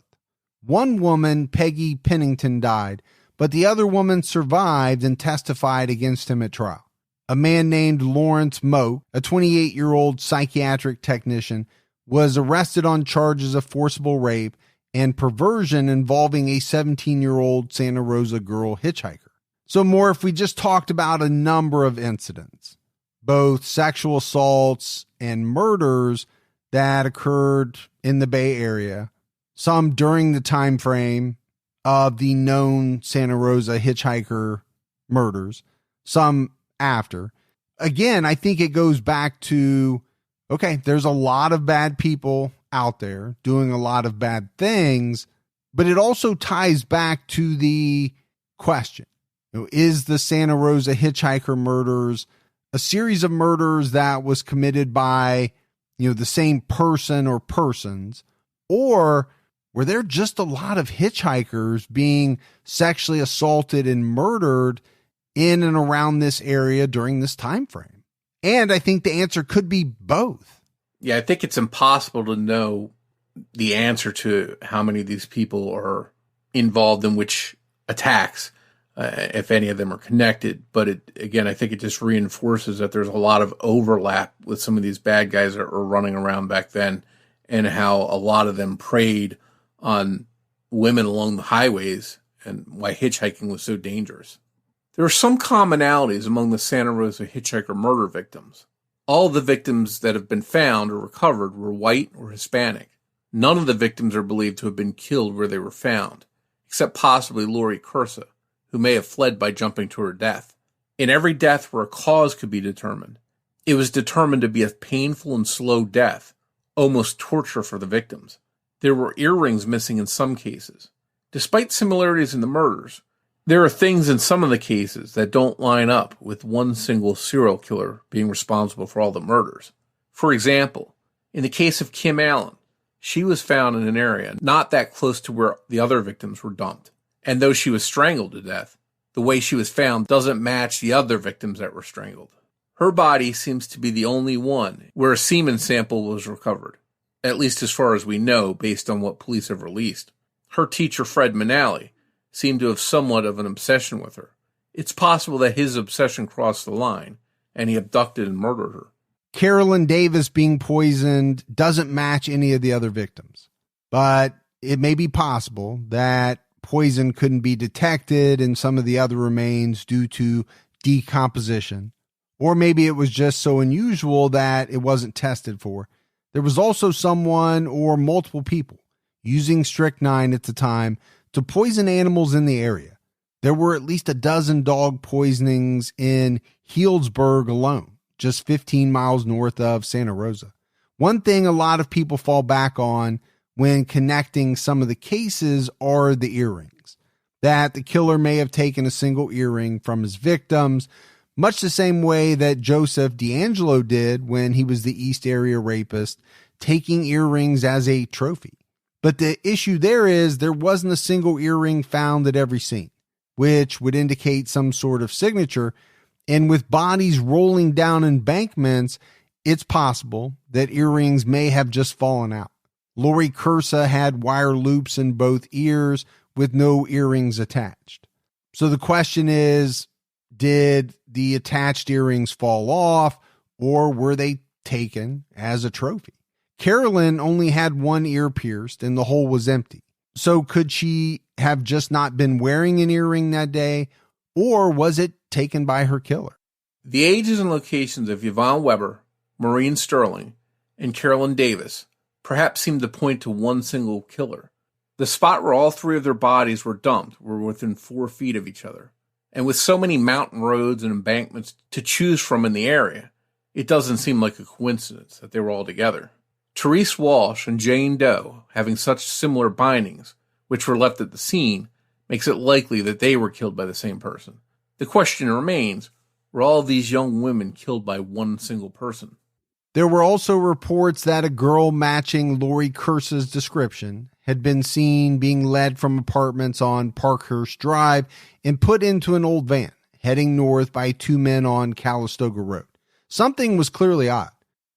One woman, Peggy Pennington, died, but the other woman survived and testified against him at trial. A man named Lawrence Moak, a 28-year-old psychiatric technician, was arrested on charges of forcible rape and perversion involving a 17-year-old Santa Rosa girl hitchhiker. So, Morf, we just talked about a number of incidents, both sexual assaults and murders that occurred in the Bay Area, some during the time frame of the known Santa Rosa hitchhiker murders, some after. Again, I think it goes back to, okay, there's a lot of bad people out there doing a lot of bad things, but it also ties back to the question, is the Santa Rosa hitchhiker murders a series of murders that was committed by, the same person or persons, or were there just a lot of hitchhikers being sexually assaulted and murdered in and around this area during this time frame? And I think the answer could be both. Yeah, I think it's impossible to know the answer to how many of these people are involved in which attacks, if any of them are connected. But I think it just reinforces that there's a lot of overlap with some of these bad guys that were running around back then, and how a lot of them preyed on women along the highways and why hitchhiking was so dangerous. There are some commonalities among the Santa Rosa hitchhiker murder victims. All the victims that have been found or recovered were white or Hispanic. None of the victims are believed to have been killed where they were found, except possibly Lori Cursa, who may have fled by jumping to her death. In every death where a cause could be determined, it was determined to be a painful and slow death, almost torture for the victims. There were earrings missing in some cases. Despite similarities in the murders, there are things in some of the cases that don't line up with one single serial killer being responsible for all the murders. For example, in the case of Kim Allen, she was found in an area not that close to where the other victims were dumped. And though she was strangled to death, the way she was found doesn't match the other victims that were strangled. Her body seems to be the only one where a semen sample was recovered, at least as far as we know based on what police have released. Her teacher, Fred Manali, seemed to have somewhat of an obsession with her. It's possible that his obsession crossed the line, and he abducted and murdered her. Carolyn Davis being poisoned doesn't match any of the other victims, but it may be possible that poison couldn't be detected in some of the other remains due to decomposition, or maybe it was just so unusual that it wasn't tested for. There was also someone or multiple people using strychnine at the time to poison animals in the area. There were at least a dozen dog poisonings in Healdsburg alone, just 15 miles north of Santa Rosa. One thing a lot of people fall back on when connecting some of the cases are the earrings, that the killer may have taken a single earring from his victims, much the same way that Joseph D'Angelo did when he was the East Area rapist, taking earrings as a trophy. But the issue there is there wasn't a single earring found at every scene, which would indicate some sort of signature. And with bodies rolling down embankments, it's possible that earrings may have just fallen out. Lori Cursa had wire loops in both ears with no earrings attached. So the question is, did the attached earrings fall off, or were they taken as a trophy? Carolyn only had one ear pierced and the hole was empty. So could she have just not been wearing an earring that day, or was it taken by her killer? The ages and locations of Yvonne Weber, Maureen Sterling, and Carolyn Davis perhaps seem to point to one single killer. The spot where all three of their bodies were dumped were within 4 feet of each other. And with so many mountain roads and embankments to choose from in the area, it doesn't seem like a coincidence that they were all together. Therese Walsh and Jane Doe, having such similar bindings, which were left at the scene, makes it likely that they were killed by the same person. The question remains, were all of these young women killed by one single person? There were also reports that a girl matching Lori Kurtz's description had been seen being led from apartments on Parkhurst Drive and put into an old van, heading north by two men on Calistoga Road. Something was clearly odd.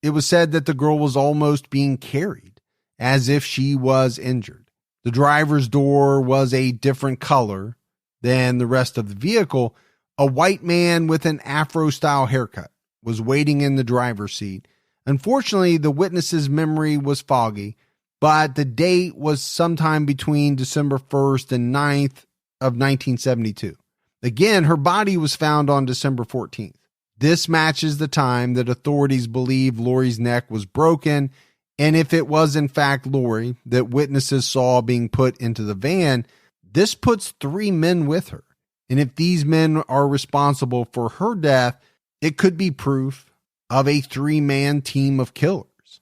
It was said that the girl was almost being carried, as if she was injured. The driver's door was a different color than the rest of the vehicle. A white man with an Afro-style haircut was waiting in the driver's seat. Unfortunately, the witness's memory was foggy, but the date was sometime between December 1st and 9th of 1972. Again, her body was found on December 14th. This matches the time that authorities believe Lori's neck was broken, and if it was in fact Lori that witnesses saw being put into the van, this puts three men with her. And if these men are responsible for her death, it could be proof of a three-man team of killers.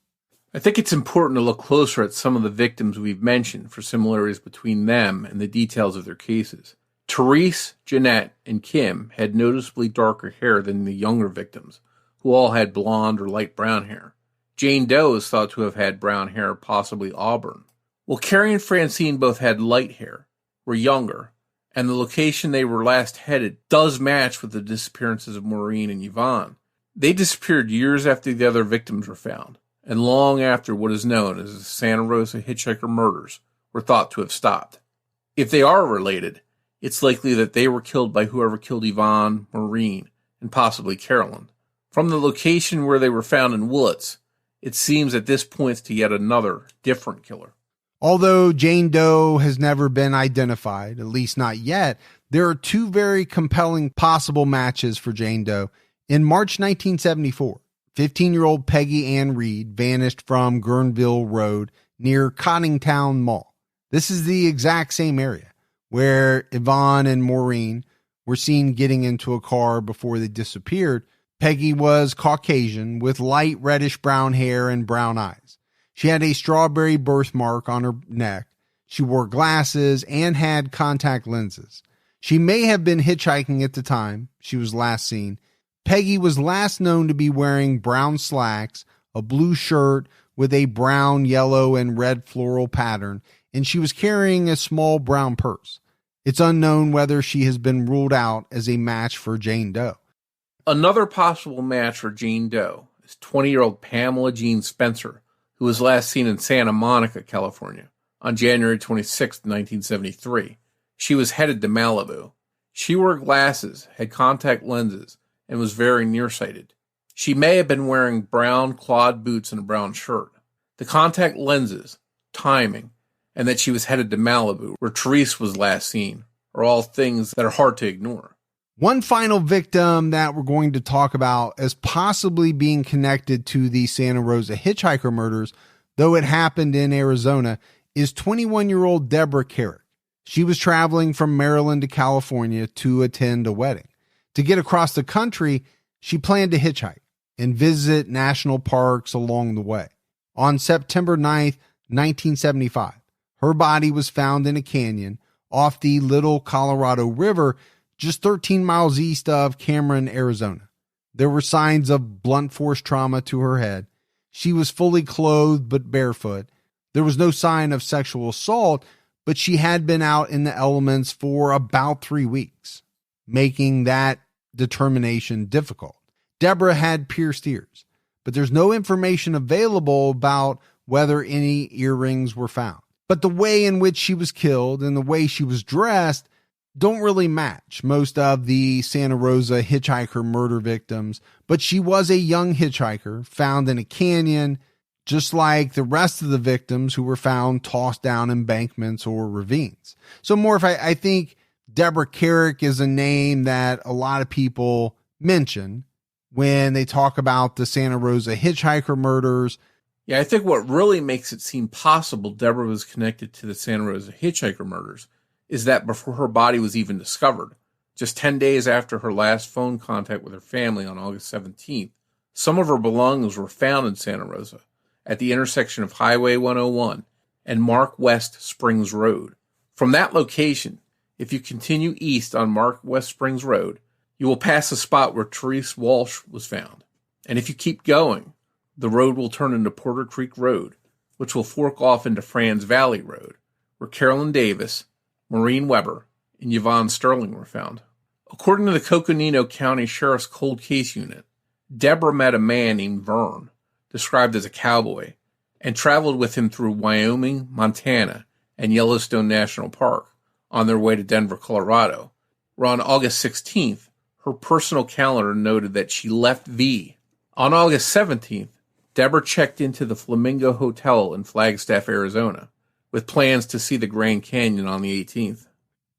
I think it's important to look closer at some of the victims we've mentioned for similarities between them and the details of their cases. Therese, Jeanette, and Kim had noticeably darker hair than the younger victims, who all had blonde or light brown hair. Jane Doe is thought to have had brown hair, possibly auburn. While Carrie and Francine both had light hair, were younger, and the location they were last headed does match with the disappearances of Maureen and Yvonne. They disappeared years after the other victims were found, and long after what is known as the Santa Rosa Hitchhiker murders were thought to have stopped. If they are related, it's likely that they were killed by whoever killed Yvonne, Maureen, and possibly Carolyn. From the location where they were found in Willits, it seems that this points to yet another different killer. Although Jane Doe has never been identified, at least not yet, there are two very compelling possible matches for Jane Doe. In March 1974, 15-year-old Peggy Ann Reed vanished from Guerneville Road near Cottingtown Mall. This is the exact same area where Yvonne and Maureen were seen getting into a car before they disappeared. Peggy was Caucasian with light reddish-brown hair and brown eyes. She had a strawberry birthmark on her neck. She wore glasses and had contact lenses. She may have been hitchhiking at the time she was last seen. Peggy was last known to be wearing brown slacks, a blue shirt with a brown, yellow, and red floral pattern, and she was carrying a small brown purse. It's unknown whether she has been ruled out as a match for Jane Doe. Another possible match for Jane Doe is 20-year-old Pamela Jean Spencer, who was last seen in Santa Monica, California, on January 26, 1973. She was headed to Malibu. She wore glasses, had contact lenses, and was very nearsighted. She may have been wearing brown clawed boots and a brown shirt. The contact lenses, timing, and that she was headed to Malibu, where Therese was last seen, are all things that are hard to ignore. One final victim that we're going to talk about as possibly being connected to the Santa Rosa Hitchhiker murders, though it happened in Arizona, is 21-year-old Deborah Carrick. She was traveling from Maryland to California to attend a wedding. To get across the country, she planned to hitchhike and visit national parks along the way. On September 9th, 1975, her body was found in a canyon off the Little Colorado River, just 13 miles east of Cameron, Arizona. There were signs of blunt force trauma to her head. She was fully clothed but barefoot. There was no sign of sexual assault, but she had been out in the elements for about 3 weeks, making that determination difficult. Deborah had pierced ears, but there's no information available about whether any earrings were found. But the way in which she was killed and the way she was dressed don't really match most of the Santa Rosa Hitchhiker murder victims, but she was a young hitchhiker found in a canyon, just like the rest of the victims who were found tossed down embankments or ravines. So Morf, I think Deborah Carrick is a name that a lot of people mention when they talk about the Santa Rosa Hitchhiker murders. Yeah, I think what really makes it seem possible Deborah was connected to the Santa Rosa Hitchhiker murders is that before her body was even discovered, just 10 days after her last phone contact with her family on August 17th, some of her belongings were found in Santa Rosa at the intersection of Highway 101 and Mark West Springs Road. From that location, If you continue east on Mark West Springs Road, you will pass the spot where Therese Walsh was found. And if you keep going, the road will turn into Porter Creek Road, which will fork off into Franz Valley Road, where Carolyn Davis, Maureen Weber, and Yvonne Sterling were found. According to the Coconino County Sheriff's Cold Case Unit, Deborah met a man named Vern, described as a cowboy, and traveled with him through Wyoming, Montana, and Yellowstone National Park on their way to Denver, Colorado, where on August 16th, her personal calendar noted that she left V. On August 17th, Deborah checked into the Flamingo Hotel in Flagstaff, Arizona, with plans to see the Grand Canyon on the 18th.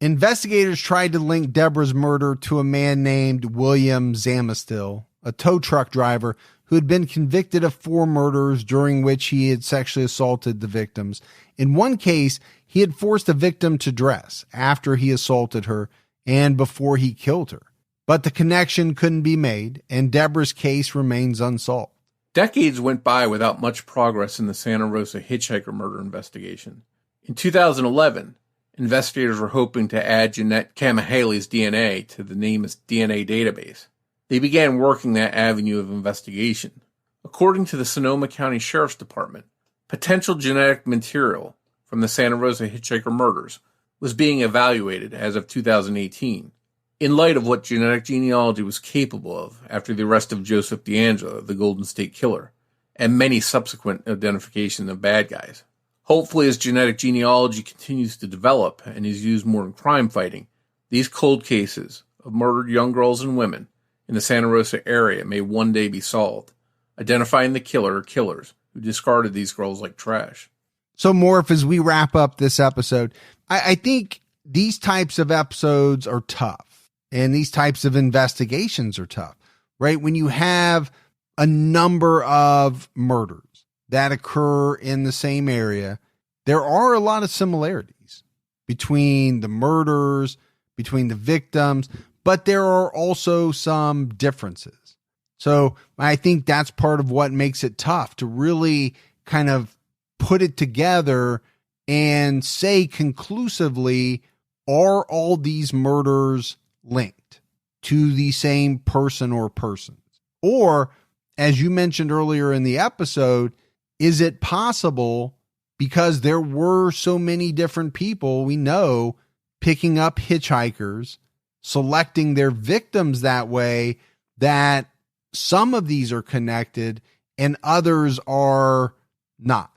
Investigators tried to link Deborah's murder to a man named William Zamastil, a tow truck driver who had been convicted of 4 murders during which he had sexually assaulted the victims. In one case, he had forced a victim to dress after he assaulted her and before he killed her. But the connection couldn't be made, and Deborah's case remains unsolved. Decades went by without much progress in the Santa Rosa Hitchhiker murder investigation. In 2011, investigators were hoping to add Jeanette Kamahali's DNA to the NamUs DNA database. They began working that avenue of investigation. According to the Sonoma County Sheriff's Department, potential genetic material from the Santa Rosa Hitchhiker murders was being evaluated as of 2018, in light of what genetic genealogy was capable of after the arrest of Joseph DeAngelo, the Golden State Killer, and many subsequent identifications of bad guys. Hopefully, as genetic genealogy continues to develop and is used more in crime fighting, these cold cases of murdered young girls and women in the Santa Rosa area may one day be solved, identifying the killer or killers who discarded these girls like trash. So, Morf, as we wrap up this episode, I think these types of episodes are tough, and these types of investigations are tough, right? When you have a number of murders that occur in the same area, there are a lot of similarities between the murders, between the victims, but there are also some differences. So I think that's part of what makes it tough to really kind of put it together and say conclusively, are all these murders linked to the same person or persons? Or, as you mentioned earlier in the episode, is it possible, because there were so many different people we know picking up hitchhikers, selecting their victims that way, that some of these are connected and others are not?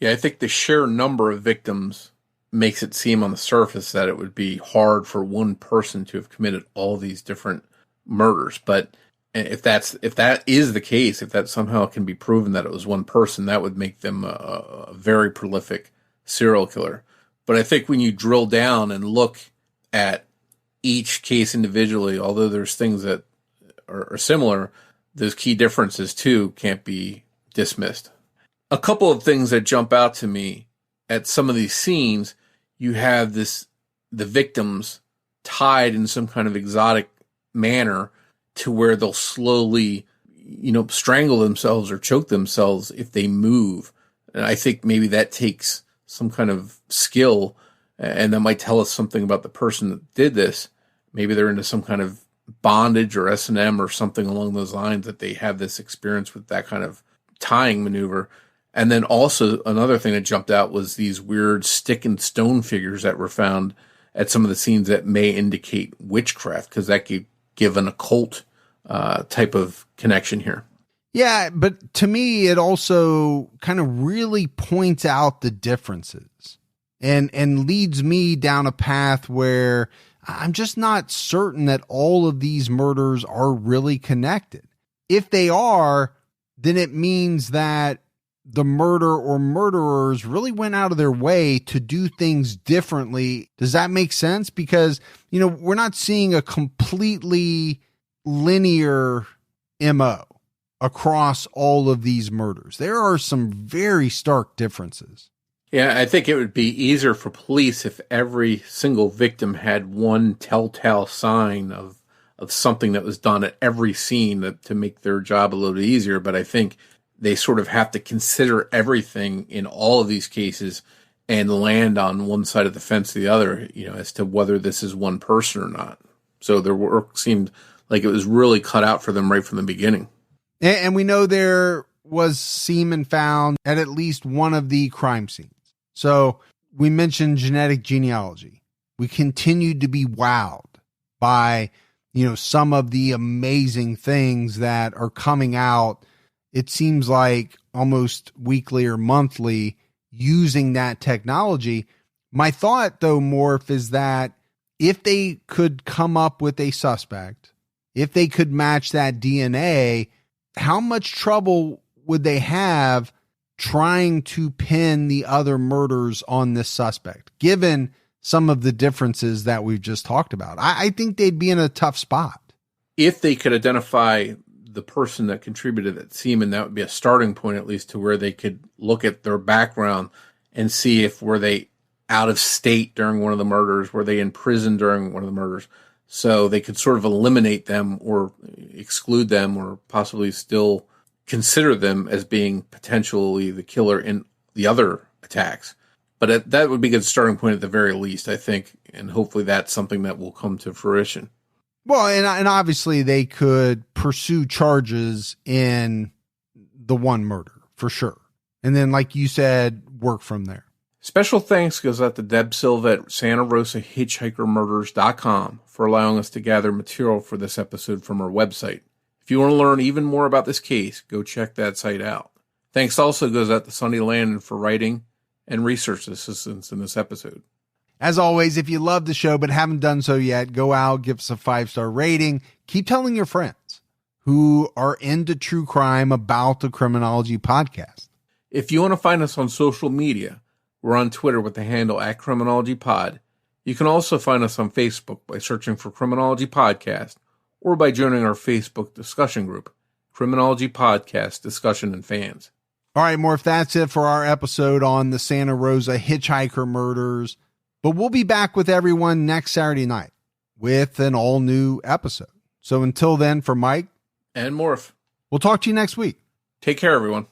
Yeah, I think the sheer number of victims makes it seem on the surface that it would be hard for one person to have committed all these different murders. But if that is the case, if that somehow can be proven that it was one person, that would make them a very prolific serial killer. But I think when you drill down and look at each case individually, although there's things that are similar, those key differences too can't be dismissed. A couple of things that jump out to me at some of these scenes, you have the victims tied in some kind of exotic manner to where they'll slowly, strangle themselves or choke themselves if they move. And I think maybe that takes some kind of skill, and that might tell us something about the person that did this. Maybe they're into some kind of bondage or S&M or something along those lines, that they have this experience with that kind of tying maneuver. And then also another thing that jumped out was these weird stick and stone figures that were found at some of the scenes that may indicate witchcraft, because that could give an occult type of connection here. Yeah, but to me, it also kind of really points out the differences and leads me down a path where I'm just not certain that all of these murders are really connected. If they are, then it means that the murder or murderers really went out of their way to do things differently. Does that make sense? Because, we're not seeing a completely linear MO across all of these murders. There are some very stark differences. Yeah, I think it would be easier for police if every single victim had one telltale sign of something that was done at every scene to make their job a little easier. But I think they sort of have to consider everything in all of these cases and land on one side of the fence or the other, as to whether this is one person or not. So their work seemed like it was really cut out for them right from the beginning. And we know there was semen found at least one of the crime scenes. So we mentioned genetic genealogy. We continued to be wowed by, some of the amazing things that are coming out. It seems like almost weekly or monthly using that technology. My thought, though, Morph, is that if they could come up with a suspect, if they could match that DNA, how much trouble would they have trying to pin the other murders on this suspect, given some of the differences that we've just talked about? I think they'd be in a tough spot. If they could identify the person that contributed that semen, that would be a starting point, at least, to where they could look at their background and see if were they out of state during one of the murders, were they in prison during one of the murders, so they could sort of eliminate them or exclude them or possibly still consider them as being potentially the killer in the other attacks. But that would be a good starting point at the very least, I think, and hopefully that's something that will come to fruition. Well, and obviously they could pursue charges in the one murder for sure. And then, like you said, work from there. Special thanks goes out to Deb Silva at Santa Rosa Hitchhikermurders.com for allowing us to gather material for this episode from our website. If you want to learn even more about this case, go check that site out. Thanks also goes out to Sunny Landon for writing and research assistance in this episode. As always, if you love the show but haven't done so yet, go out, give us a 5-star rating. Keep telling your friends who are into true crime about the Criminology podcast. If you want to find us on social media, we're on Twitter with the handle @CriminologyPod. You can also find us on Facebook by searching for Criminology Podcast or by joining our Facebook discussion group, Criminology Podcast Discussion and Fans. All right, Morph, that's it for our episode on the Santa Rosa Hitchhiker murders. But we'll be back with everyone next Saturday night with an all-new episode. So until then, for Mike and Morph, we'll talk to you next week. Take care, everyone.